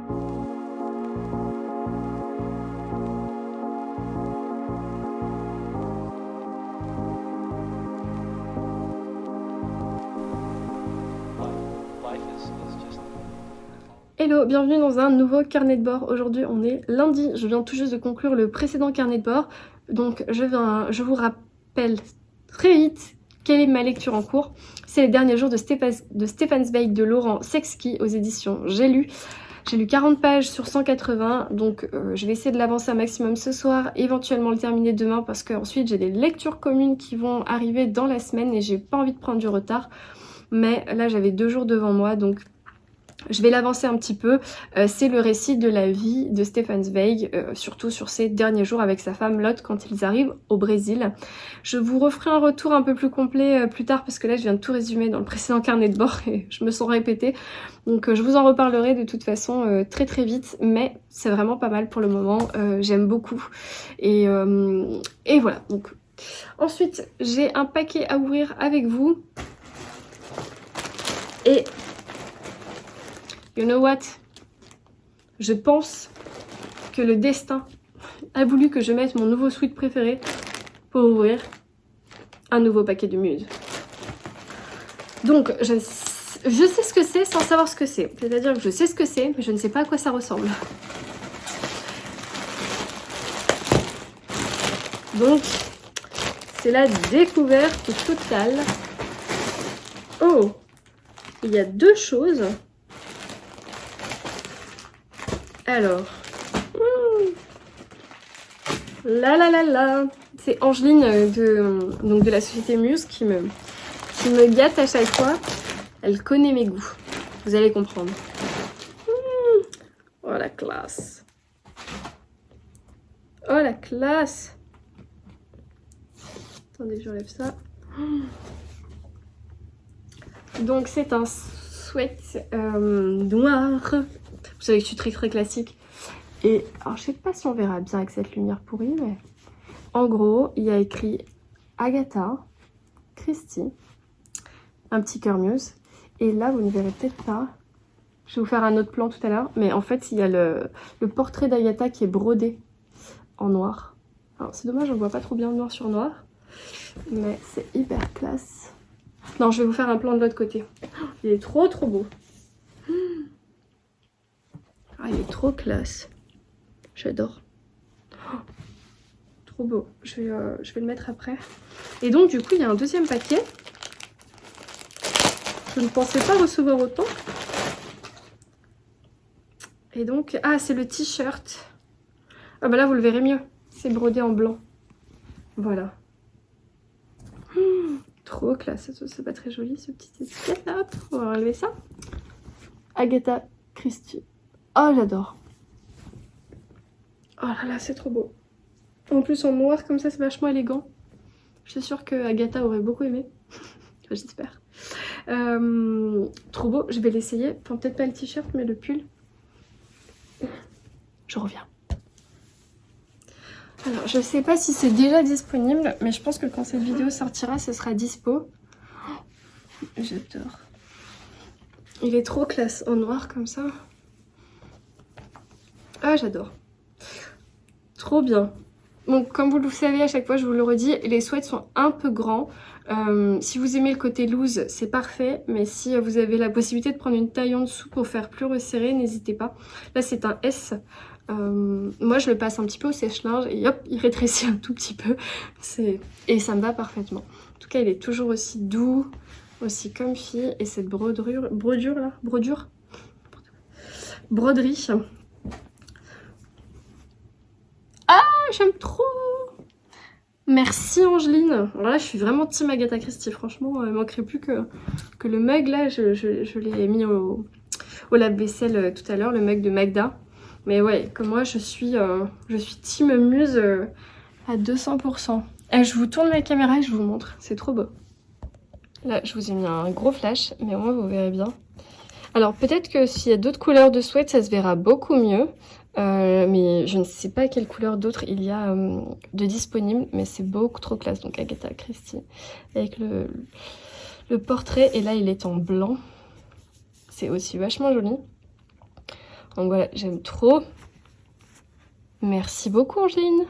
Hello, bienvenue dans un nouveau carnet de bord. Aujourd'hui on est lundi, je viens tout juste de conclure le précédent carnet de bord. Donc je vous rappelle très vite quelle est ma lecture en cours. C'est les derniers jours de Stéphane Zweig de Laurent Sexky aux éditions J'ai lu. J'ai lu 40 pages sur 180, donc je vais essayer de l'avancer un maximum ce soir, éventuellement le terminer demain parce qu'ensuite j'ai des lectures communes qui vont arriver dans la semaine et j'ai pas envie de prendre du retard. Mais là j'avais 2 jours devant moi, donc je vais l'avancer un petit peu. C'est le récit de la vie de Stéphane Zweig, surtout sur ses derniers jours avec sa femme Lotte quand ils arrivent au Brésil. Je vous referai un retour un peu plus complet plus tard parce que là je viens de tout résumer dans le précédent carnet de bord et je me sens répétée. Donc je vous en reparlerai de toute façon très très vite, mais c'est vraiment pas mal pour le moment, j'aime beaucoup. Et voilà, donc ensuite j'ai un paquet à ouvrir avec vous. Et you know what? Je pense que le destin a voulu que je mette mon nouveau sweat préféré pour ouvrir un nouveau paquet de Muse. Donc, je sais ce que c'est sans savoir ce que c'est. C'est-à-dire que je sais ce que c'est, mais je ne sais pas à quoi ça ressemble. Donc, c'est la découverte totale. Oh! Il y a 2 choses. Alors, c'est Angeline de la société Muse qui me gâte à chaque fois. Elle connaît mes goûts, vous allez comprendre. Oh la classe. Oh la classe. Attendez, j'enlève ça. Donc c'est un sweat noir. Vous savez que je suis très très classique. Et alors je sais pas si on verra bien avec cette lumière pourrie, mais en gros il y a écrit Agatha Christie, un petit cœur Muse. Et là vous ne verrez peut-être pas. Je vais vous faire un autre plan tout à l'heure, mais en fait il y a le portrait d'Agatha qui est brodé en noir. Alors c'est dommage, on voit pas trop bien noir sur noir, mais c'est hyper classe. Non, je vais vous faire un plan de l'autre côté. Il est trop trop beau. Ah, il est trop classe. J'adore. Oh, trop beau. Je vais le mettre après. Et donc, du coup, il y a un deuxième paquet. Je ne pensais pas recevoir autant. Et donc, ah, c'est le t-shirt. Ah bah là, vous le verrez mieux. C'est brodé en blanc. Voilà. Trop classe. C'est pas très joli, ce petit étiquette là. Hop, on va enlever ça. Agatha Christie. Oh, j'adore. Oh là là, c'est trop beau. En plus, en noir comme ça, c'est vachement élégant. Je suis sûre que Agatha aurait beaucoup aimé. J'espère. Trop beau, je vais l'essayer. Enfin, peut-être pas le t-shirt, mais le pull. Je reviens. Alors, je sais pas si c'est déjà disponible, mais je pense que quand cette vidéo sortira, ce sera dispo. J'adore. Il est trop classe en noir comme ça. Ah, j'adore. Trop bien. Donc comme vous le savez, à chaque fois je vous le redis, les sweats sont un peu grands. Si vous aimez le côté loose, c'est parfait. Mais si vous avez la possibilité de prendre une taille en dessous pour faire plus resserré, n'hésitez pas. Là c'est un S. Moi je le passe un petit peu au sèche-linge et hop, il rétrécit un tout petit peu. Et ça me va parfaitement. En tout cas, il est toujours aussi doux, aussi comfy. Et cette broderie. Ah, j'aime trop. Merci Angeline. Alors là, je suis vraiment team Agatha Christie. Franchement, il manquerait plus que le mug là. Je l'ai mis au lave-vaisselle tout à l'heure, le mug de Magda. Mais ouais, comme moi, je suis team Muse à 200%. Et je vous tourne la caméra et je vous montre. C'est trop beau. Là, je vous ai mis un gros flash, mais au moins vous verrez bien. Alors peut-être que s'il y a d'autres couleurs de sweat, ça se verra beaucoup mieux. Mais je ne sais pas quelle couleur d'autres il y a de disponible, mais c'est beaucoup trop classe. Donc Agatha Christie avec le portrait, et là il est en blanc. C'est aussi vachement joli. Donc voilà, j'aime trop. Merci beaucoup Angeline.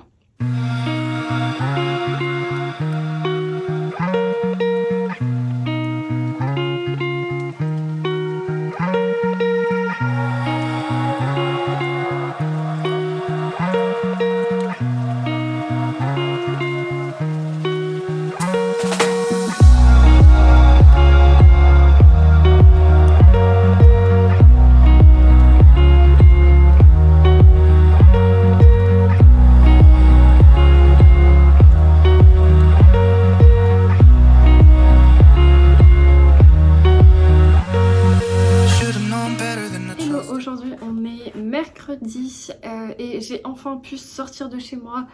Aujourd'hui on est mercredi et j'ai enfin pu sortir de chez moi.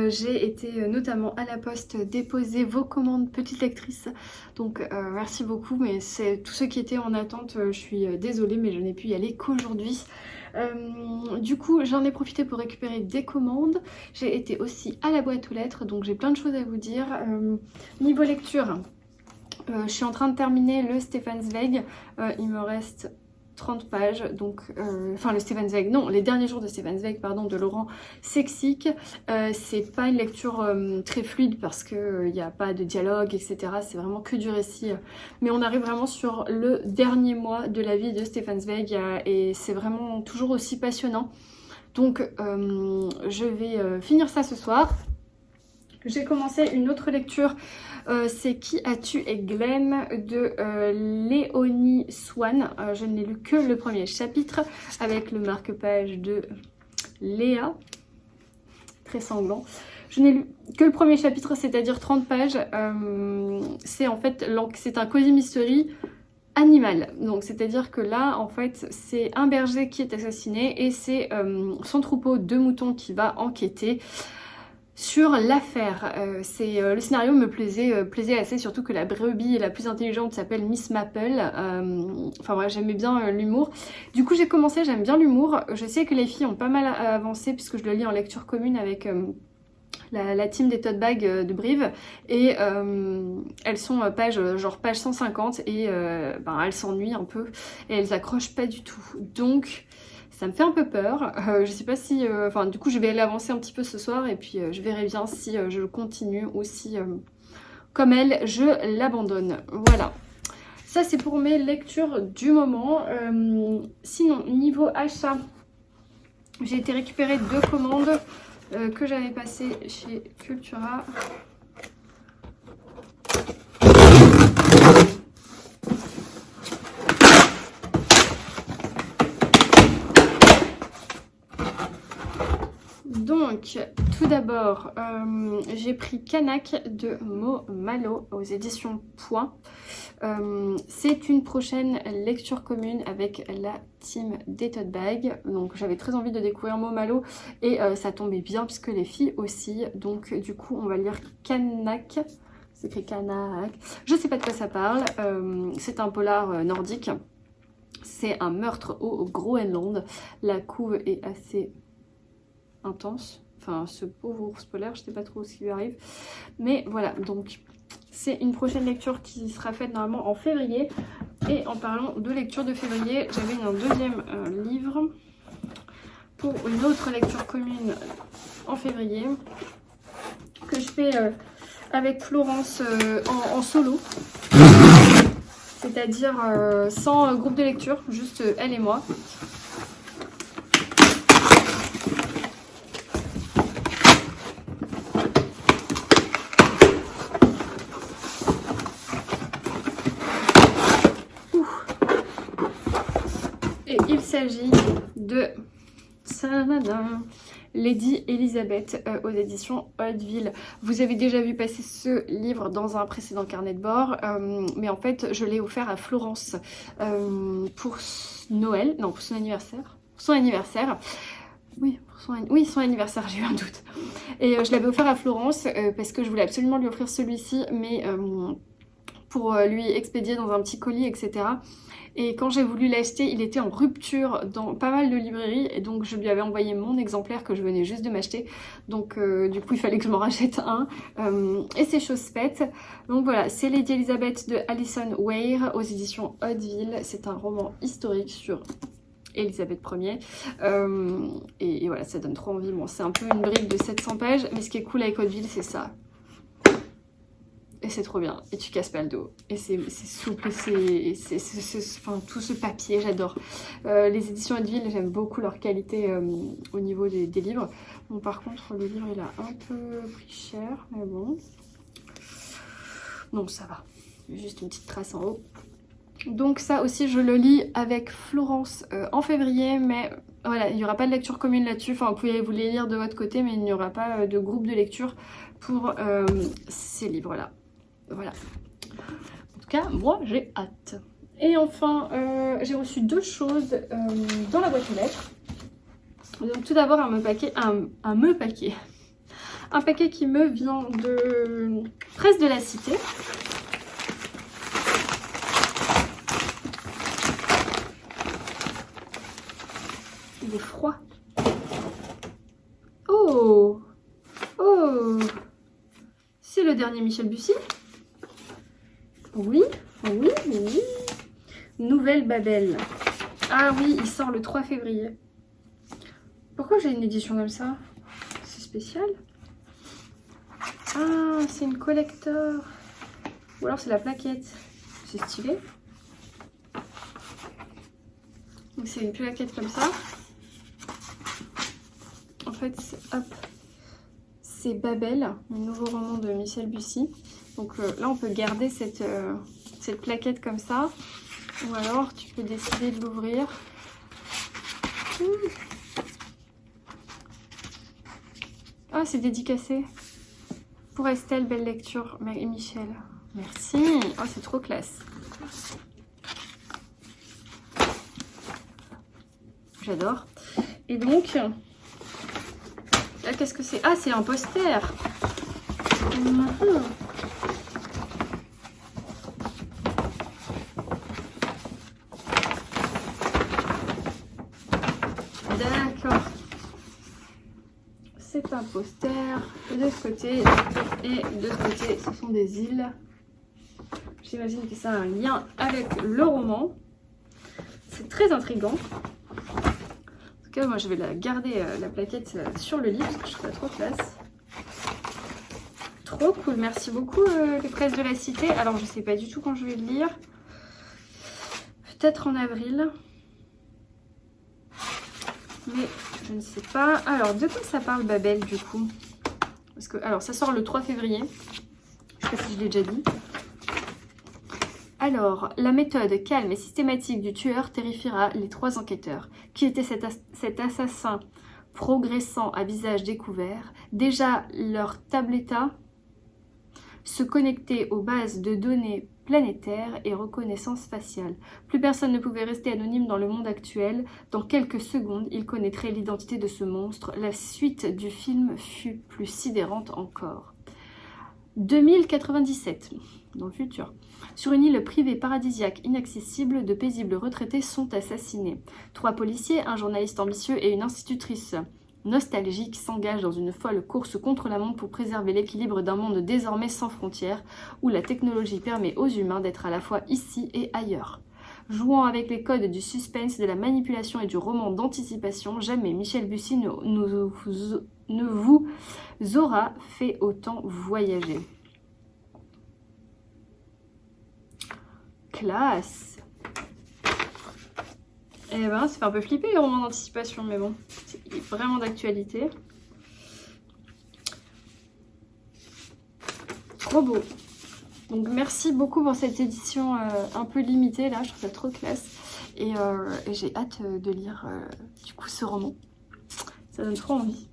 J'ai été notamment à la poste déposer vos commandes petite lectrice. Donc merci beaucoup, mais c'est tous ceux qui étaient en attente, je suis désolée mais je n'ai pu y aller qu'aujourd'hui. Du coup j'en ai profité pour récupérer des commandes. J'ai été aussi à la boîte aux lettres, donc j'ai plein de choses à vous dire. Niveau lecture, je suis en train de terminer le Stefan Zweig. Il me reste 30 pages, donc enfin le Stefan Zweig, non, les derniers jours de Stefan Zweig, pardon, de Laurent Sexic. C'est pas une lecture très fluide parce que il n'y a pas de dialogue, etc. C'est vraiment que du récit. Mais on arrive vraiment sur le dernier mois de la vie de Stefan Zweig et c'est vraiment toujours aussi passionnant. Donc je vais finir ça ce soir. J'ai commencé une autre lecture, c'est Qui a tué Glenn de Léonie Swan. Je n'ai lu que le premier chapitre avec le marque-page de Léa, très sanglant. Je n'ai lu que le premier chapitre, c'est-à-dire 30 pages. C'est en fait, c'est un cosy mystery animal. Donc c'est-à-dire que là, en fait, c'est un berger qui est assassiné et c'est son troupeau de moutons qui va enquêter sur l'affaire. Le scénario me plaisait assez, surtout que la brebis la plus intelligente s'appelle Miss Maple. Enfin voilà, j'aimais bien l'humour. Du coup j'ai commencé, j'aime bien l'humour. Je sais que les filles ont pas mal avancé puisque je le lis en lecture commune avec la team des tote bags de Brive. Et elles sont genre page 150 et elles s'ennuient un peu et elles accrochent pas du tout. Donc ça me fait un peu peur, je sais pas si... du coup je vais aller avancer un petit peu ce soir et puis je verrai bien si je continue ou si, comme elle, je l'abandonne. Voilà. Ça c'est pour mes lectures du moment. Sinon, niveau achat, j'ai été récupérer 2 commandes que j'avais passées chez Cultura. Donc, tout d'abord, j'ai pris Kanak de Mo Malo aux éditions Point. C'est une prochaine lecture commune avec la team des tote bags. Donc, j'avais très envie de découvrir Mo Malo et ça tombait bien puisque les filles aussi. Donc, du coup, on va lire Kanak. C'est écrit Kanak. Je sais pas de quoi ça parle. C'est un polar nordique. C'est un meurtre au Groenland. La couve est assez intense, enfin ce pauvre ours polaire, je sais pas trop ce qui lui arrive, mais voilà, donc c'est une prochaine lecture qui sera faite normalement en février. Et en parlant de lecture de février, j'avais un deuxième livre pour une autre lecture commune en février que je fais avec Florence en solo, c'est-à-dire sans groupe de lecture, juste elle et moi. Il s'agit de Lady Elizabeth aux éditions Hauteville. Vous avez déjà vu passer ce livre dans un précédent carnet de bord, mais en fait je l'ai offert à Florence pour Noël, non pour son anniversaire. Son anniversaire. Oui, son anniversaire, j'ai eu un doute. Et je l'avais offert à Florence parce que je voulais absolument lui offrir celui-ci, mais pour lui expédier dans un petit colis, etc. Et quand j'ai voulu l'acheter, il était en rupture dans pas mal de librairies et donc je lui avais envoyé mon exemplaire que je venais juste de m'acheter. Donc du coup il fallait que je m'en rachète un et c'est chose faite. Donc voilà, c'est Lady Elizabeth de Alison Weir aux éditions Hauteville. C'est un roman historique sur Elisabeth Ier. Et voilà, ça donne trop envie. Bon, c'est un peu une brique de 700 pages, mais ce qui est cool avec Hauteville, c'est ça. Et c'est trop bien. Et tu casses pas le dos. Et c'est souple. Et enfin, tout ce papier, j'adore. Les éditions Hauteville, j'aime beaucoup leur qualité au niveau des livres. Bon, par contre, le livre, il a un peu pris cher, mais bon. Non, ça va. Juste une petite trace en haut. Donc ça aussi, je le lis avec Florence en février, mais voilà, il n'y aura pas de lecture commune là-dessus. Enfin, vous pouvez vous les lire de votre côté, mais il n'y aura pas de groupe de lecture pour ces livres-là. Voilà. En tout cas, moi, j'ai hâte. Et enfin, j'ai reçu deux choses dans la boîte aux lettres. Donc tout d'abord, un paquet qui me vient de Presse de la Cité. Il est froid. Oh! Oh! C'est le dernier Michel Bussy. Oui, oui, oui. Nouvelle Babel. Ah oui, il sort le 3 février. Pourquoi j'ai une édition comme ça? C'est spécial. Ah, c'est une collector. Ou alors c'est la plaquette. C'est stylé. Donc c'est une plaquette comme ça. En fait, hop, c'est Babel, le nouveau roman de Michel Bussy. Donc là, on peut garder cette plaquette comme ça. Ou alors, tu peux décider de l'ouvrir. Ah, c'est dédicacé. Pour Estelle, belle lecture. Et Michel. Merci. Oh, c'est trop classe. J'adore. Et donc, là, qu'est-ce que c'est? Ah, c'est un poster. D'accord. C'est un poster de ce côté et de ce côté, ce sont des îles. J'imagine que ça a un lien avec le roman. C'est très intriguant. En tout cas, moi, je vais la garder, la plaquette, sur le livre parce que je trouve ça trop classe. Trop cool. Merci beaucoup, les Presses de la Cité. Alors, je sais pas du tout quand je vais le lire. Peut-être en avril. Mais je ne sais pas. Alors, de quoi ça parle Babel du coup? Parce que, alors, ça sort le 3 février. Je sais pas si je l'ai déjà dit. Alors, la méthode calme et systématique du tueur terrifiera les trois enquêteurs. Qui était cet assassin progressant à visage découvert? Déjà, leur tabletta se connectait aux bases de données planétaires et reconnaissance faciale. Plus personne ne pouvait rester anonyme dans le monde actuel. Dans quelques secondes, il connaîtrait l'identité de ce monstre. La suite du film fut plus sidérante encore. 2097, dans le futur. Sur une île privée paradisiaque inaccessible, de paisibles retraités sont assassinés. 3 policiers, un journaliste ambitieux et une institutrice nostalgique s'engagent dans une folle course contre la montre pour préserver l'équilibre d'un monde désormais sans frontières, où la technologie permet aux humains d'être à la fois ici et ailleurs. Jouant avec les codes du suspense, de la manipulation et du roman d'anticipation, jamais Michel Bussy ne vous aura fait autant voyager. Classe! Eh ben, ça fait un peu flipper les romans d'anticipation, mais bon, c'est vraiment d'actualité. Trop beau! Donc merci beaucoup pour cette édition un peu limitée, là, je trouve ça trop classe. Et j'ai hâte de lire du coup ce roman. Ça donne trop envie.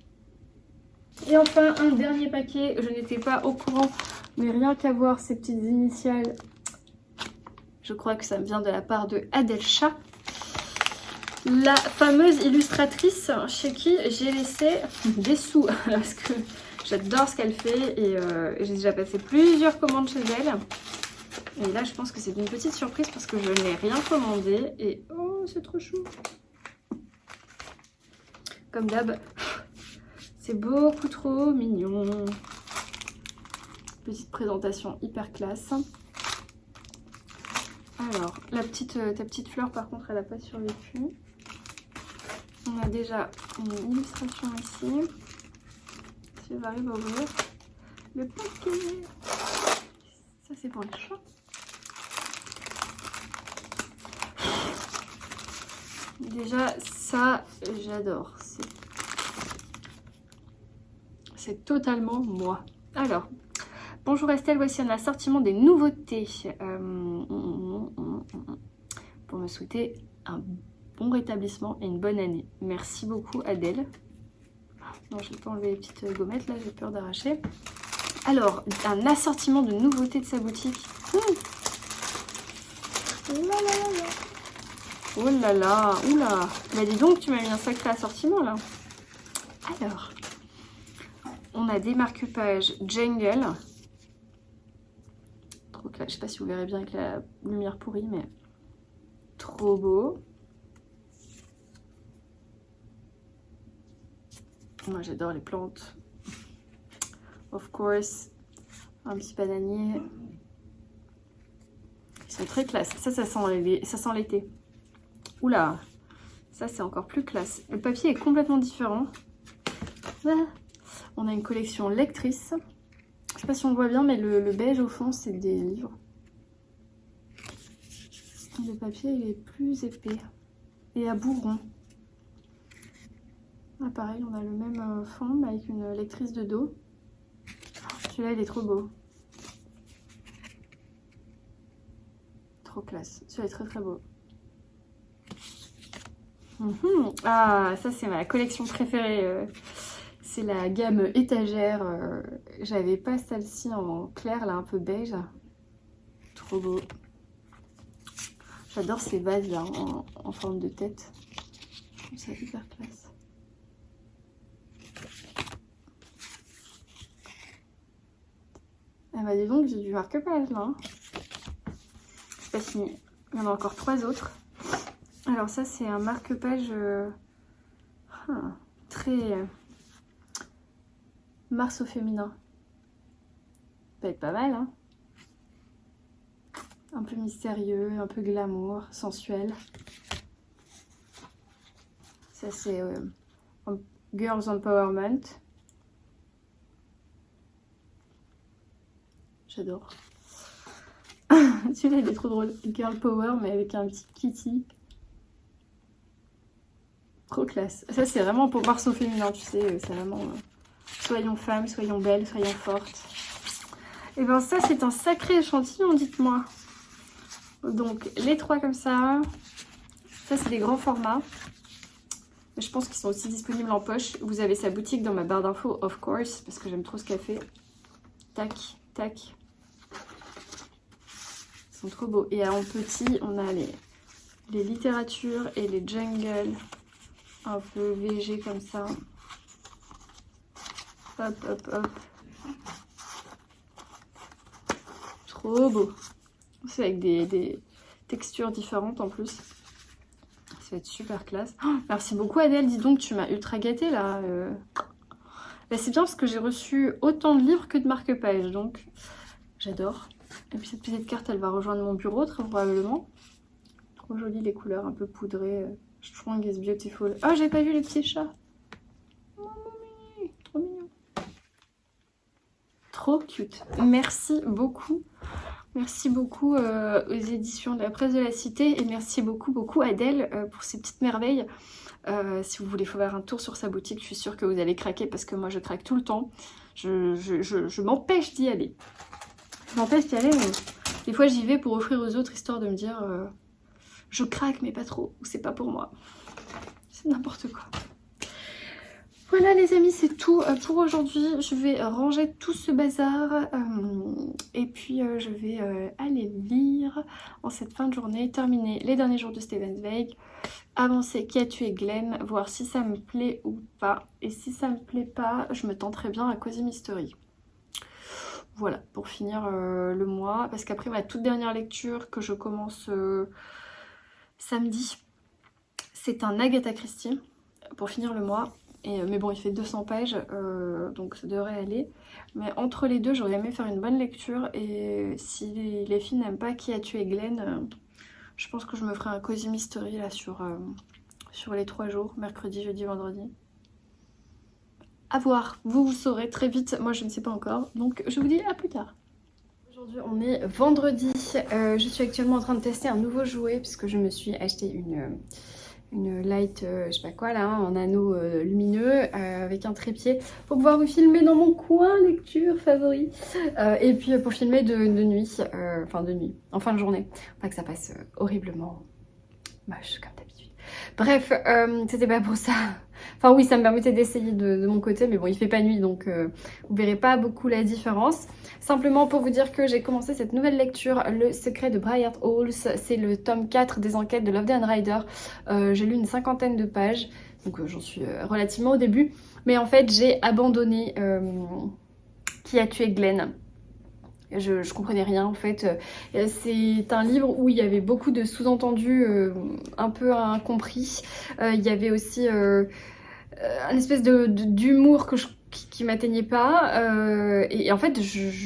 Et enfin, un dernier paquet, je n'étais pas au courant, mais rien qu'à voir ces petites initiales, je crois que ça me vient de la part de Adelcha, la fameuse illustratrice chez qui j'ai laissé des sous, parce que j'adore ce qu'elle fait et j'ai déjà passé plusieurs commandes chez elle. Et là, je pense que c'est une petite surprise parce que je n'ai rien commandé et oh, c'est trop chou. Comme d'hab, c'est beaucoup trop mignon. Petite présentation hyper classe. Alors, ta petite fleur, par contre, elle n'a pas survécu. On a déjà une illustration ici. Si j'arrive à ouvrir le paquet. Ça c'est pour les chats. Déjà ça j'adore. C'est totalement moi. Alors, bonjour Estelle, voici un assortiment des nouveautés. Pour me souhaiter un bon rétablissement et une bonne année. Merci beaucoup Adèle. Non, je n'ai pas enlevé les petites gommettes là, j'ai peur d'arracher. Alors, un assortiment de nouveautés de sa boutique. Oh là là, oula. Bah dis donc, tu m'as mis un sacré assortiment là. Alors, on a des marque-pages Jungle. Trop clair. Je sais pas si vous verrez bien avec la lumière pourrie, mais trop beau. Moi j'adore les plantes. Of course. Un petit bananier. Ils sont très classe. Ça sent l'été. Oula. Ça c'est encore plus classe. Le papier est complètement différent. Ah. On a une collection lectrice. Je sais pas si on voit bien, mais le beige au fond c'est des livres. Le papier il est plus épais. Et à bout rond. Ah, pareil, on a le même fond mais avec une lectrice de dos. Celui-là, il est trop beau. Trop classe. Celui-là est très très beau. Ah, ça c'est ma collection préférée. C'est la gamme étagère. J'avais pas celle-ci en clair, là, un peu beige. Trop beau. J'adore ces vases là en forme de tête. Je trouve ça hyper classe. Ah bah dis donc, j'ai du marque-page là. Hein. C'est pas fini. Il y en a encore 3 autres. Alors ça c'est un marque-page très Mars au féminin. Ça peut être pas mal hein. Un peu mystérieux, un peu glamour, sensuel. Ça c'est Girls Empowerment. J'adore. Celui-là il est trop drôle. Girl Power mais avec un petit kitty. Trop classe. Ça c'est vraiment pour Mars au féminin, tu sais. C'est vraiment soyons femmes, soyons belles, soyons fortes. Et ben ça c'est un sacré échantillon, dites-moi. Donc les 3 comme ça. Ça c'est des grands formats. Mais je pense qu'ils sont aussi disponibles en poche. Vous avez sa boutique dans ma barre d'infos, of course, parce que j'aime trop ce qu'elle fait. Tac, tac. Ils sont trop beaux. Et en petit, on a les littératures et les jungles. Un peu VG comme ça. Hop, hop, hop. Trop beau. C'est avec des textures différentes en plus. Ça va être super classe. Oh, merci beaucoup Adèle, dis donc tu m'as ultra gâtée là. Bah, c'est bien parce que j'ai reçu autant de livres que de marque-pages, donc j'adore. Et puis cette petite carte elle va rejoindre mon bureau très probablement. Trop jolies les couleurs un peu poudrées. Strong is beautiful. Oh j'ai pas vu les petits chats. Oh, mamie, trop mignon. Trop cute. Merci beaucoup. Merci beaucoup aux éditions de la Presse de la Cité et merci beaucoup Adèle pour ces petites merveilles. Si vous voulez faire un tour sur sa boutique, je suis sûre que vous allez craquer parce que moi je craque tout le temps. Je m'empêche d'y aller. Je m'empêche d'y aller, mais des fois j'y vais pour offrir aux autres histoire de me dire je craque mais pas trop ou c'est pas pour moi. C'est n'importe quoi. Voilà les amis, c'est tout pour aujourd'hui. Je vais ranger tout ce bazar et puis je vais aller lire en cette fin de journée, terminer les derniers jours de Steven Zweig, avancer Qui a tué Glenn, voir si ça me plaît ou pas. Et si ça me plaît pas, je me tenterai bien à Cozy Mystery. Voilà, pour finir le mois. Parce qu'après ma toute dernière lecture que je commence samedi, c'est un Agatha Christie pour finir le mois. Mais bon, il fait 200 pages, donc ça devrait aller. Mais entre les deux, j'aurais aimé faire une bonne lecture. Et si les filles n'aiment pas Qui a tué Glenn, je pense que je me ferai un Cozy Mystery là sur sur les 3 jours, mercredi, jeudi, vendredi. À voir, vous saurez très vite, moi je ne sais pas encore, donc je vous dis à plus tard. Aujourd'hui on est vendredi, je suis actuellement en train de tester un nouveau jouet puisque je me suis acheté une light, je sais pas quoi là, en anneau lumineux avec un trépied pour pouvoir vous filmer dans mon coin lecture favori et puis pour filmer de nuit, en fin de journée, pas que ça passe horriblement moche comme d'habitude. Bref, c'était pas pour ça. Enfin oui, ça me permettait d'essayer de mon côté, mais bon, il fait pas nuit, donc vous verrez pas beaucoup la différence. Simplement pour vous dire que j'ai commencé cette nouvelle lecture, Le secret de Briar Halls. C'est le tome 4 des enquêtes de Loveday and Rider. J'ai lu une 50aine de pages, donc j'en suis relativement au début. Mais en fait, j'ai abandonné Qui a tué Glenn. Je comprenais rien en fait. C'est un livre où il y avait beaucoup de sous-entendus un peu incompris. Il y avait aussi un espèce d'humour qui m'atteignait pas. Et en fait,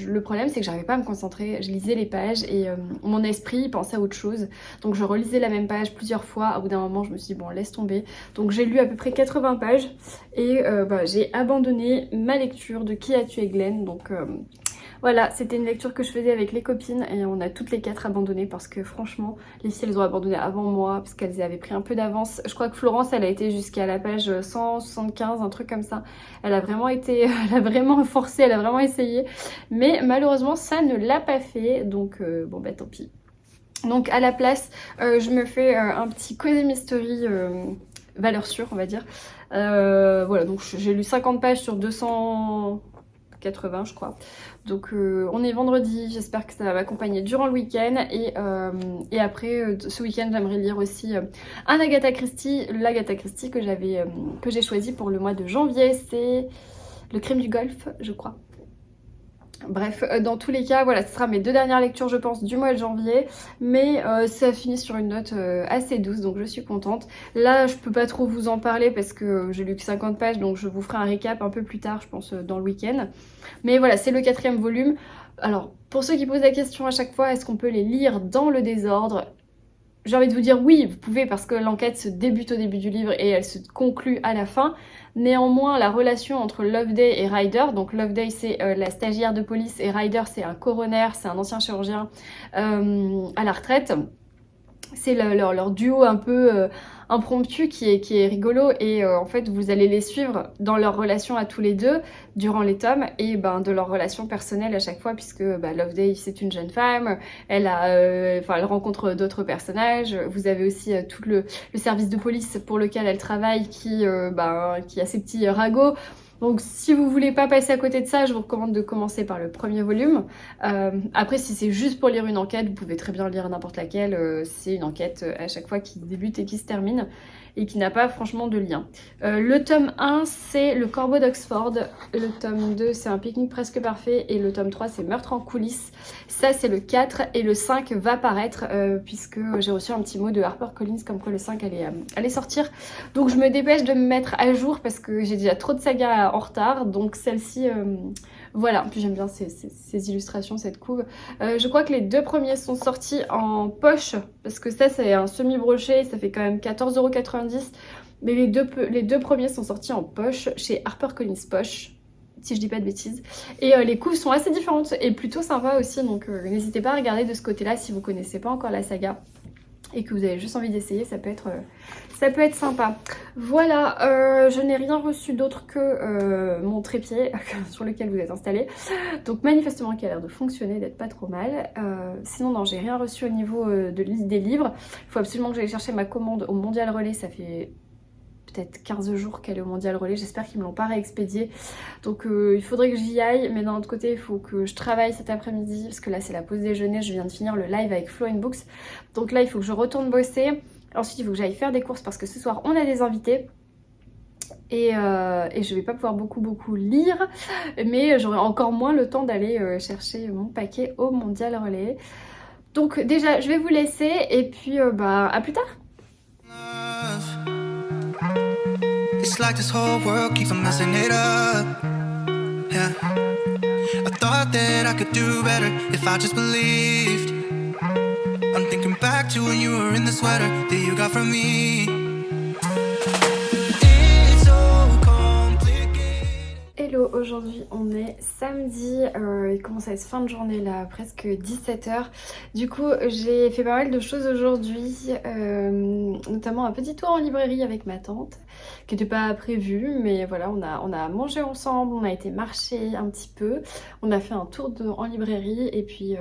le problème c'est que j'arrivais pas à me concentrer. Je lisais les pages et mon esprit pensait à autre chose. Donc je relisais la même page plusieurs fois. Au bout d'un moment, je me suis dit bon, laisse tomber. Donc j'ai lu à peu près 80 pages et j'ai abandonné ma lecture de Qui a tué Glenn. Donc voilà, c'était une lecture que je faisais avec les copines et on a toutes les 4 abandonné parce que franchement, les filles elles ont abandonné avant moi parce qu'elles avaient pris un peu d'avance. Je crois que Florence elle a été jusqu'à la page 175, un truc comme ça. Elle a vraiment forcé, elle a vraiment essayé. Mais malheureusement ça ne l'a pas fait, donc bon bah tant pis. Donc à la place, je me fais un petit Cozy Mystery valeur sûre on va dire. Voilà, donc j'ai lu 50 pages sur 280 je crois. Donc on est vendredi, j'espère que ça va m'accompagner durant le week-end et après ce week-end j'aimerais lire aussi un Agatha Christie, l'Agatha Christie que j'ai choisi pour le mois de janvier, c'est Le crime du golf je crois. Bref, dans tous les cas, voilà, ce sera mes 2 dernières lectures, je pense, du mois de janvier. Mais ça finit sur une note assez douce, donc je suis contente. Là, je peux pas trop vous en parler parce que j'ai lu que 50 pages, donc je vous ferai un récap un peu plus tard, je pense, dans le week-end. Mais voilà, c'est le 4e volume. Alors, pour ceux qui posent la question à chaque fois, est-ce qu'on peut les lire dans le désordre ? J'ai envie de vous dire oui, vous pouvez parce que l'enquête se débute au début du livre et elle se conclut à la fin. Néanmoins, la relation entre Loveday et Ryder, donc Loveday c'est la stagiaire de police et Ryder c'est un coroner, c'est un ancien chirurgien à la retraite. C'est leur duo un peu impromptu qui est rigolo et en fait vous allez les suivre dans leur relation à tous les deux durant les tomes et de leur relation personnelle à chaque fois puisque Loveday c'est une jeune femme, elle rencontre d'autres personnages, vous avez aussi tout le service de police pour lequel elle travaille qui a ses petits ragots. Donc si vous voulez pas passer à côté de ça, je vous recommande de commencer par le 1er volume. Après si c'est juste pour lire une enquête, vous pouvez très bien lire n'importe laquelle. C'est une enquête à chaque fois qui débute et qui se termine et qui n'a pas franchement de lien. Le tome 1 c'est Le Corbeau d'Oxford, le tome 2 c'est Un pique-nique presque parfait et le tome 3 c'est Meurtre en coulisses. Ça c'est le 4 et le 5 va paraître puisque j'ai reçu un petit mot de HarperCollins comme quoi le 5 allait sortir. Donc je me dépêche de me mettre à jour parce que j'ai déjà trop de sagas en retard, donc celle-ci voilà. Puis j'aime bien ces illustrations, cette couve. Je crois que les 2 premiers sont sortis en poche parce que ça c'est un semi-broché, ça fait quand même 14,90 €, mais les deux premiers sont sortis en poche chez HarperCollins Poche si je dis pas de bêtises, et les couves sont assez différentes et plutôt sympas aussi, donc n'hésitez pas à regarder de ce côté là si vous connaissez pas encore la saga et que vous avez juste envie d'essayer, ça peut être sympa. Voilà, je n'ai rien reçu d'autre que mon trépied sur lequel vous êtes installé. Donc manifestement qui a l'air de fonctionner, d'être pas trop mal. Sinon non, j'ai rien reçu au niveau des livres. Il faut absolument que j'aille chercher ma commande au Mondial Relais, ça fait peut-être 15 jours qu'elle est au Mondial Relais, j'espère qu'ils me l'ont pas réexpédiée. Donc il faudrait que j'y aille, mais d'un autre côté il faut que je travaille cet après-midi, parce que là c'est la pause déjeuner, je viens de finir le live avec Flo Books. Donc là il faut que je retourne bosser, ensuite il faut que j'aille faire des courses parce que ce soir on a des invités. Et je vais pas pouvoir beaucoup lire, mais j'aurai encore moins le temps d'aller chercher mon paquet au Mondial Relais. Donc déjà je vais vous laisser et puis à plus tard. It's like this whole world keeps on messing it up. Yeah. I thought that I could do better if I just believed. I'm thinking back to when you were in the sweater that you got from me. samedi, il commence à être fin de journée là, presque 17h. Du coup, j'ai fait pas mal de choses aujourd'hui, notamment un petit tour en librairie avec ma tante, qui n'était pas prévu, mais voilà, on a mangé ensemble, on a été marcher un petit peu, on a fait un tour en librairie et puis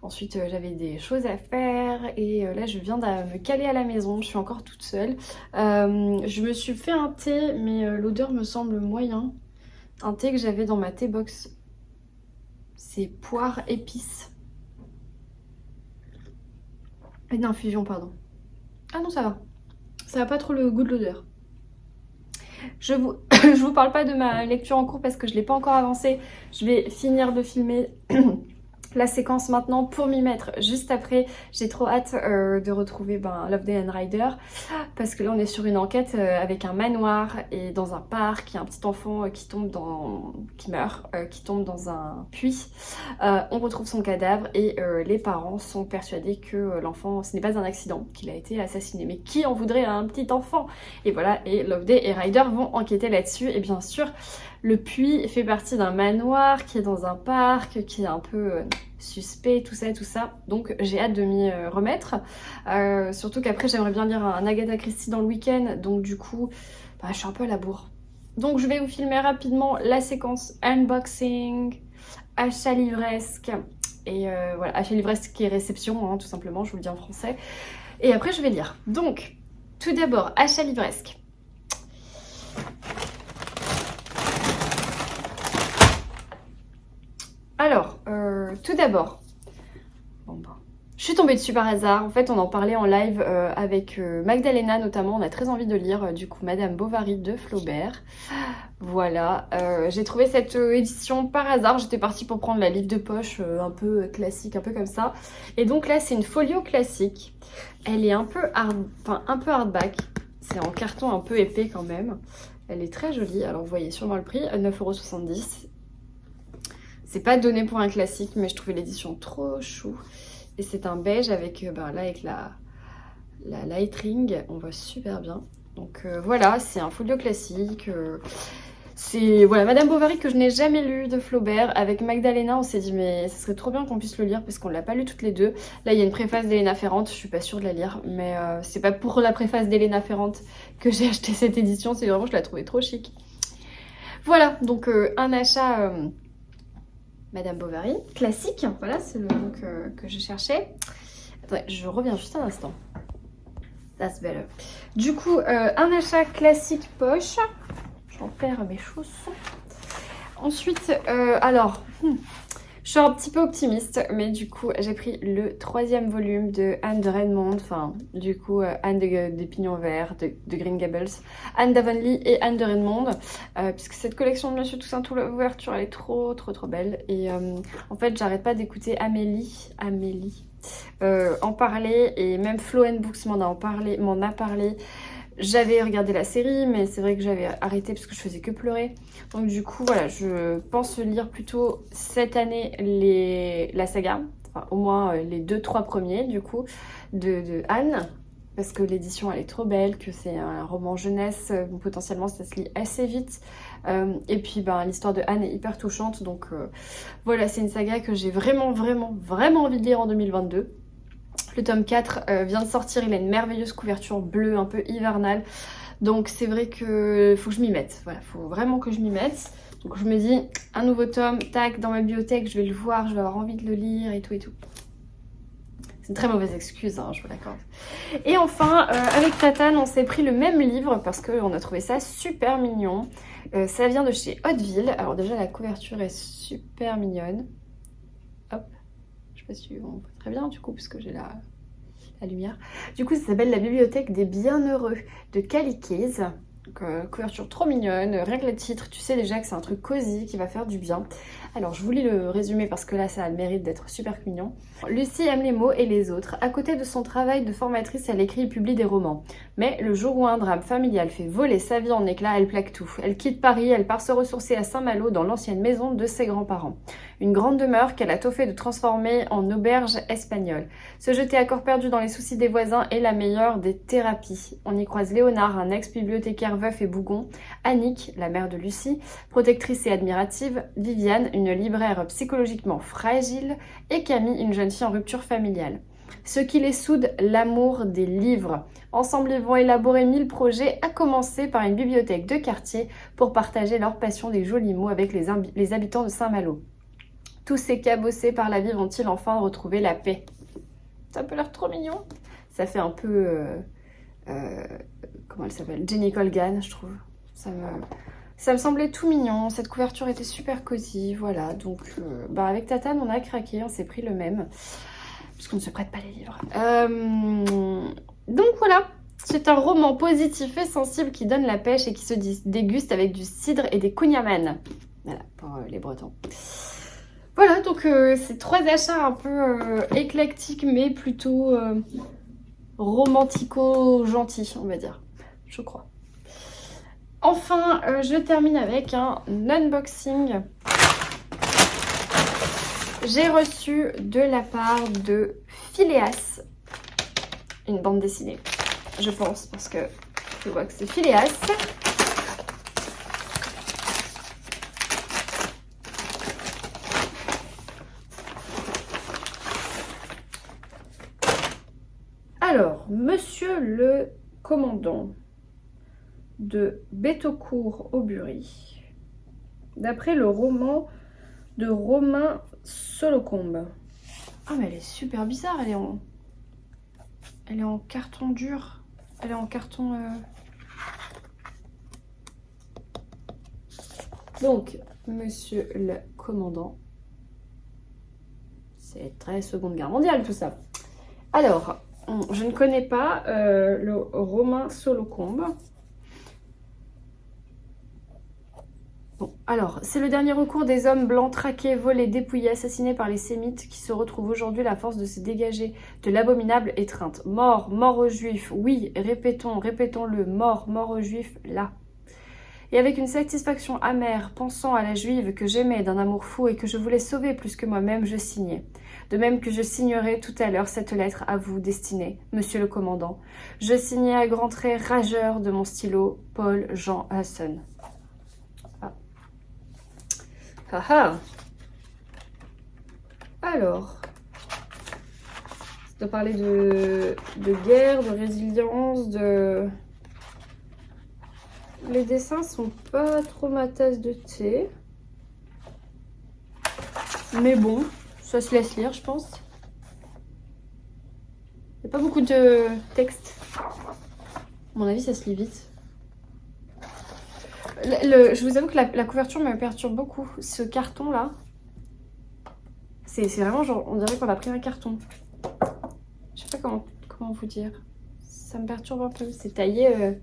ensuite j'avais des choses à faire et là je viens de me caler à la maison, je suis encore toute seule. Je me suis fait un thé, mais l'odeur me semble moyen. Un thé que j'avais dans ma thé box, c'est poire épice. Et d'infusion, pardon. Ah non, ça va. Ça n'a pas trop le goût de l'odeur. Je vous... je vous parle pas de ma lecture en cours parce que je l'ai pas encore avancée. Je vais finir de filmer la séquence maintenant pour m'y mettre juste après. J'ai trop hâte de retrouver Loveday and Ryder parce que là on est sur une enquête avec un manoir et dans un parc, il y a un petit enfant qui meurt, qui tombe dans un puits. On retrouve son cadavre et les parents sont persuadés que l'enfant, ce n'est pas un accident, qu'il a été assassiné. Mais qui en voudrait à un petit enfant? Et voilà, et Loveday et Ryder vont enquêter là-dessus et bien sûr le puits fait partie d'un manoir qui est dans un parc, qui est un peu suspect, tout ça. Donc j'ai hâte de m'y remettre. Surtout qu'après j'aimerais bien lire un Agatha Christie dans le week-end. Donc du coup, je suis un peu à la bourre. Donc je vais vous filmer rapidement la séquence unboxing, achat livresque. Et voilà, achat livresque et réception, hein, tout simplement, je vous le dis en français. Et après je vais lire. Donc, tout d'abord, achat livresque. Alors, tout d'abord, je suis tombée dessus par hasard. En fait, on en parlait en live avec Magdalena notamment. On a très envie de lire du coup Madame Bovary de Flaubert. Voilà, j'ai trouvé cette édition par hasard. J'étais partie pour prendre la livre de poche un peu classique, un peu comme ça. Et donc là, c'est une folio classique. Elle est un peu hardback. C'est en carton un peu épais quand même. Elle est très jolie. Alors vous voyez sûrement le prix, 9,70 €. C'est pas donné pour un classique, mais je trouvais l'édition trop chou. Et c'est un beige avec, là, avec la light ring, on voit super bien. Donc voilà, c'est un folio classique. C'est voilà, Madame Bovary que je n'ai jamais lu de Flaubert. Avec Magdalena, on s'est dit mais ce serait trop bien qu'on puisse le lire parce qu'on l'a pas lu toutes les deux. Là, il y a une préface d'Elena Ferrante, je suis pas sûre de la lire, mais c'est pas pour la préface d'Elena Ferrante que j'ai acheté cette édition, c'est vraiment je la trouvais trop chic. Voilà, donc un achat Madame Bovary, classique, voilà, c'est le mot que je cherchais. Attendez, je reviens juste un instant. That's better. Du coup, un achat classique poche. J'en perds mes chaussons. Ensuite, je suis un petit peu optimiste, mais du coup, j'ai pris le 3e volume de Anne de Redmond, enfin, du coup, Anne des Pignons Verts, de Green Gables, Anne d'Avonlea et Anne de Redmond, puisque cette collection de Monsieur Toussaint l'ouverture, elle est trop belle. Et en fait, j'arrête pas d'écouter Amélie en parler, et même Flo & Books m'en a parlé. J'avais regardé la série, mais c'est vrai que j'avais arrêté parce que je faisais que pleurer. Donc du coup, voilà, je pense lire plutôt cette année la saga. Enfin, au moins les 2-3 premiers, du coup, de Anne. Parce que l'édition, elle est trop belle, que c'est un roman jeunesse. Potentiellement, ça se lit assez vite. Et puis, l'histoire de Anne est hyper touchante. Donc voilà, c'est une saga que j'ai vraiment envie de lire en 2022. Le tome 4 vient de sortir, il a une merveilleuse couverture bleue un peu hivernale. Donc c'est vrai que faut que je m'y mette. Voilà, faut vraiment que je m'y mette. Donc je me dis, un nouveau tome, tac, dans ma bibliothèque, je vais le voir, je vais avoir envie de le lire et tout. C'est une très mauvaise excuse, hein, je vous l'accorde. Et enfin, avec Tatane, on s'est pris le même livre parce qu'on a trouvé ça super mignon. Ça vient de chez Hauteville. Alors déjà, la couverture est super mignonne. Hop. Je sais pas si on voit très bien du coup parce que j'ai la lumière. Du coup ça s'appelle La Bibliothèque des Bienheureux de Caliquez. Couverture trop mignonne, rien que le titre, tu sais déjà que c'est un truc cosy qui va faire du bien. Alors je vous lis le résumé parce que là ça a le mérite d'être super mignon. Lucie aime les mots et les autres. À côté de son travail de formatrice, elle écrit et publie des romans. Mais le jour où un drame familial fait voler sa vie en éclats, elle plaque tout. Elle quitte Paris, elle part se ressourcer à Saint-Malo dans l'ancienne maison de ses grands-parents. une grande demeure qu'elle a tôt fait de transformer en auberge espagnole. Se jeter à corps perdu dans les soucis des voisins est la meilleure des thérapies. On y croise Léonard, un ex-bibliothécaire veuf et bougon, Annick, la mère de Lucie, protectrice et admirative, Viviane, une libraire psychologiquement fragile, et Camille, une jeune fille en rupture familiale. Ce qui les soude, l'amour des livres. Ensemble, ils vont élaborer 1000 projets, à commencer par une bibliothèque de quartier pour partager leur passion des jolis mots avec les habitants de Saint-Malo. Tous ces cabossés par la vie vont-ils enfin retrouver la paix? Ça peut l'air trop mignon. Ça fait un peu... comment elle s'appelle? Jenny Colgan, je trouve. Ça me semblait tout mignon. Cette couverture était super cosy. Voilà, donc avec Tatane, on a craqué. On s'est pris le même. Parce qu'on ne se prête pas les livres. Donc voilà, c'est un roman positif et sensible qui donne la pêche et qui se déguste avec du cidre et des kouign-amann. Voilà, pour les Bretons. Voilà, donc c'est 3 achats un peu éclectiques, mais plutôt romantico-gentils, on va dire. Je crois. Enfin, je termine avec un unboxing. J'ai reçu de la part de Phileas une bande dessinée, je pense, parce que je vois que c'est Phileas. Alors, Monsieur le Commandant de Bétaucourt-Aubury, d'après le roman de Romain Solocombe. Ah mais elle est super bizarre, elle est en carton dur. Elle est en carton... Donc, Monsieur le Commandant. C'est très Seconde Guerre mondiale tout ça. Alors, je ne connais pas le Romain Solocombe. Bon, alors, c'est le dernier recours des hommes blancs traqués, volés, dépouillés, assassinés par les sémites qui se retrouvent aujourd'hui la force de se dégager de l'abominable étreinte. Mort, mort aux juifs, oui, répétons-le, mort, mort aux juifs, là. Et avec une satisfaction amère, pensant à la juive que j'aimais d'un amour fou et que je voulais sauver plus que moi-même, je signai. De même que je signerai tout à l'heure cette lettre à vous destinée, Monsieur le Commandant. Je signai à grands traits rageur de mon stylo, Paul Jean Husson. Ah. Alors, ça doit parler de guerre, de résilience, de... Les dessins sont pas trop ma tasse de thé. Mais bon, ça se laisse lire, je pense. Il n'y a pas beaucoup de texte. À mon avis, ça se lit vite. Je vous avoue que la couverture me perturbe beaucoup. Ce carton là, c'est vraiment genre, on dirait qu'on a pris un carton. Je sais pas comment vous dire. Ça me perturbe un peu. C'est taillé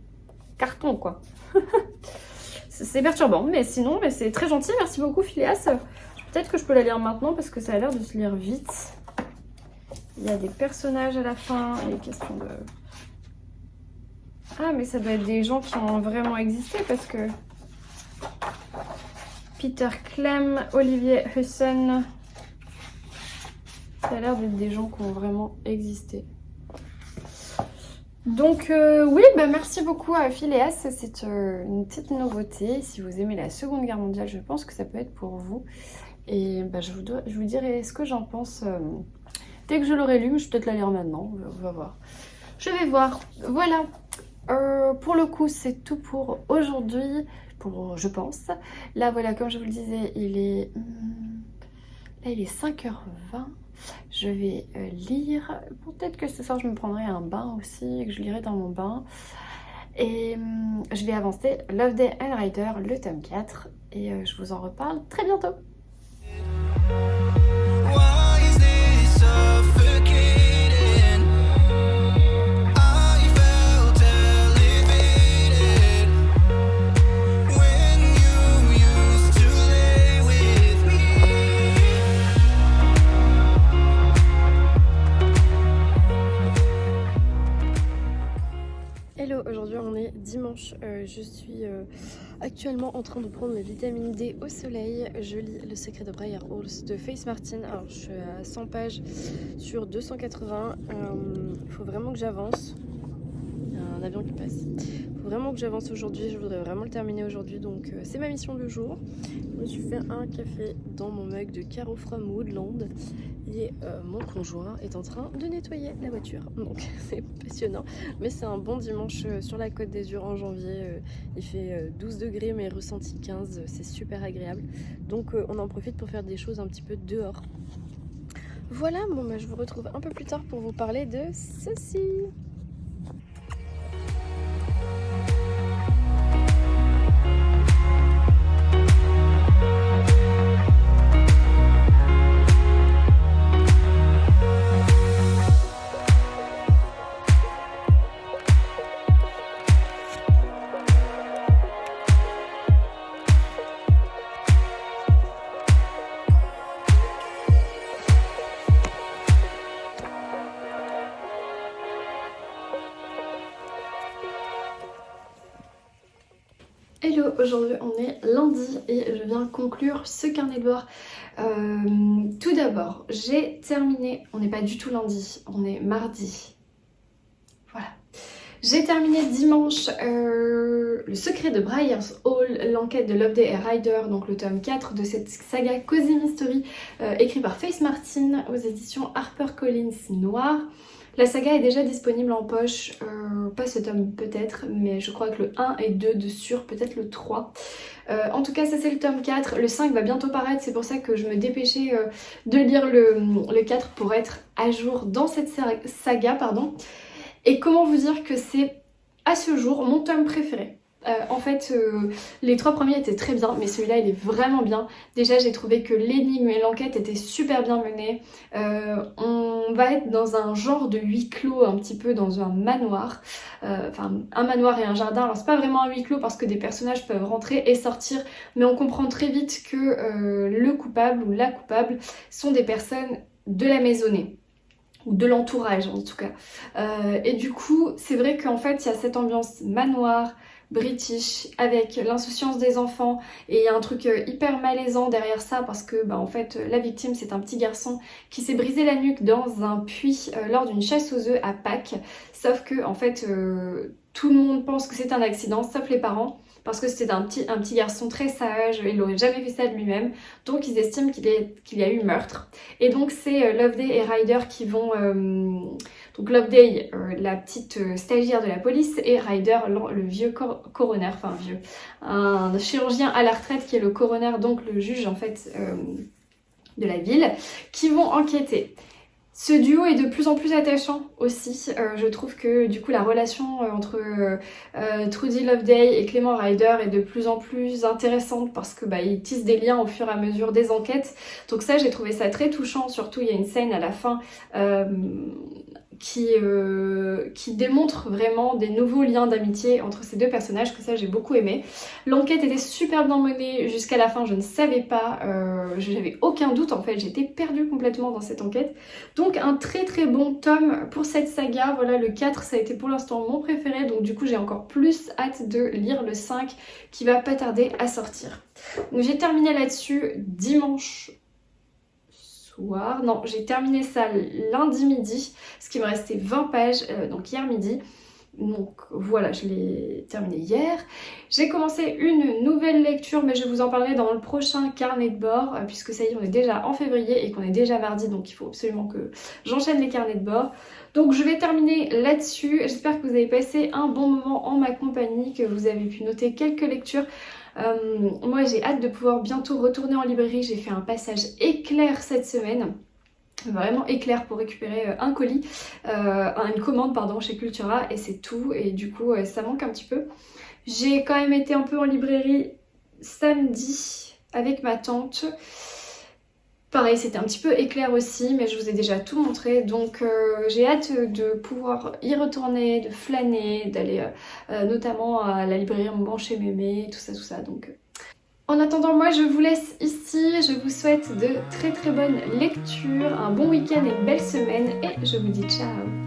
carton quoi. C'est perturbant, mais sinon c'est très gentil. Merci beaucoup Phileas. Peut-être que je peux la lire maintenant parce que ça a l'air de se lire vite. Il y a des personnages à la fin et question de... Ah mais ça doit être des gens qui ont vraiment existé parce que... Peter Clem, Olivier Husson. Ça a l'air d'être des gens qui ont vraiment existé. Donc oui, merci beaucoup à Phileas. C'est une petite nouveauté. Si vous aimez la Seconde Guerre mondiale, je pense que ça peut être pour vous. Et je vous dirai ce que j'en pense dès que je l'aurai lu. Je vais peut-être la lire maintenant. On va voir. Je vais voir. Voilà. Pour le coup, c'est tout pour aujourd'hui. Je pense. Là, voilà, comme je vous le disais, il est 5h20. Je vais lire. Peut-être que ce soir, je me prendrai un bain aussi et que je lirai dans mon bain. Et je vais avancer Loveday and Rider, le tome 4. Et je vous en reparle très bientôt. aujourd'hui on est dimanche, je suis actuellement en train de prendre mes vitamines D au soleil. Je lis Le secret de Briar Halls de Faith Martin. Alors je suis à 100 pages sur 280, il faut vraiment que j'avance. Il y a un avion qui passe. Il faut vraiment que j'avance aujourd'hui, je voudrais vraiment le terminer aujourd'hui, donc c'est ma mission du jour. Je me suis fait un café dans mon mug de Caro from Woodland et mon conjoint est en train de nettoyer la voiture, donc c'est passionnant. Mais c'est un bon dimanche sur la Côte d'Azur en janvier, il fait 12 degrés mais ressenti 15, c'est super agréable, donc on en profite pour faire des choses un petit peu dehors. Voilà, bon bah je vous retrouve un peu plus tard pour vous parler de ceci. Hello, aujourd'hui on est lundi et je viens conclure ce carnet de bord. Tout d'abord, j'ai terminé, on n'est pas du tout lundi, on est mardi. Voilà. J'ai terminé dimanche Le secret de Briar Halls, l'enquête de Loveday et Ryder, donc le tome 4 de cette saga Cozy Mystery, écrit par Faith Martin aux éditions HarperCollins Noir. La saga est déjà disponible en poche, pas ce tome peut-être, mais je crois que le 1 et 2 de sûr, peut-être le 3. En tout cas ça c'est le tome 4, le 5 va bientôt paraître, c'est pour ça que je me dépêchais de lire le 4 pour être à jour dans cette saga, pardon. Et comment vous dire que c'est à ce jour mon tome préféré. En fait, les 3 premiers étaient très bien, mais celui-là il est vraiment bien. Déjà j'ai trouvé que l'énigme et l'enquête étaient super bien menées. On va être dans un genre de huis clos, un petit peu dans un manoir. Enfin un manoir et un jardin. Alors c'est pas vraiment un huis clos parce que des personnages peuvent rentrer et sortir, mais on comprend très vite que le coupable ou la coupable sont des personnes de la maisonnée. Ou de l'entourage en tout cas. Et du coup, c'est vrai qu'en fait, il y a cette ambiance manoir, british, avec l'insouciance des enfants, et il y a un truc hyper malaisant derrière ça parce que bah, en fait, la victime, c'est un petit garçon qui s'est brisé la nuque dans un puits lors d'une chasse aux œufs à Pâques. Sauf que en fait, tout le monde pense que c'est un accident, sauf les parents. Parce que c'était un petit garçon très sage, il n'aurait jamais fait ça de lui-même, donc ils estiment qu'il y a eu meurtre. Et donc c'est Loveday et Ryder qui vont... donc Loveday, la petite stagiaire de la police, et Ryder, le vieux coroner, enfin vieux, un chirurgien à la retraite qui est le coroner, donc le juge en fait de la ville, qui vont enquêter. Ce duo est de plus en plus attachant aussi, je trouve que du coup la relation entre Trudy Loveday et Clément Ryder est de plus en plus intéressante parce que bah, ils tissent des liens au fur et à mesure des enquêtes, donc ça j'ai trouvé ça très touchant, surtout il y a une scène à la fin qui démontre vraiment des nouveaux liens d'amitié entre ces deux personnages, que ça j'ai beaucoup aimé. L'enquête était super bien menée jusqu'à la fin, je ne savais pas, j'avais aucun doute en fait, j'étais perdue complètement dans cette enquête. Donc un très très bon tome pour cette saga, voilà le 4 ça a été pour l'instant mon préféré, donc du coup j'ai encore plus hâte de lire le 5 qui va pas tarder à sortir. Donc j'ai terminé là-dessus dimanche soir, non j'ai terminé ça lundi midi, parce qu'il me restait 20 pages, donc hier midi. Donc voilà, je l'ai terminé hier. J'ai commencé une nouvelle lecture, mais je vous en parlerai dans le prochain carnet de bord, puisque ça y est, on est déjà en février et qu'on est déjà mardi, donc il faut absolument que j'enchaîne les carnets de bord. Donc je vais terminer là-dessus. J'espère que vous avez passé un bon moment en ma compagnie, que vous avez pu noter quelques lectures. Moi j'ai hâte de pouvoir bientôt retourner en librairie. J'ai fait un passage éclair cette semaine. Vraiment éclair pour récupérer un colis, une commande pardon chez Cultura, et c'est tout, et du coup ça manque un petit peu. J'ai quand même été un peu en librairie samedi avec ma tante. Pareil, c'était un petit peu éclair aussi, mais je vous ai déjà tout montré, donc j'ai hâte de pouvoir y retourner, de flâner, d'aller notamment à la librairie Montblanc chez Mémé, tout ça, donc... En attendant, moi je vous laisse ici, je vous souhaite de très très bonnes lectures, un bon week-end et une belle semaine, et je vous dis ciao.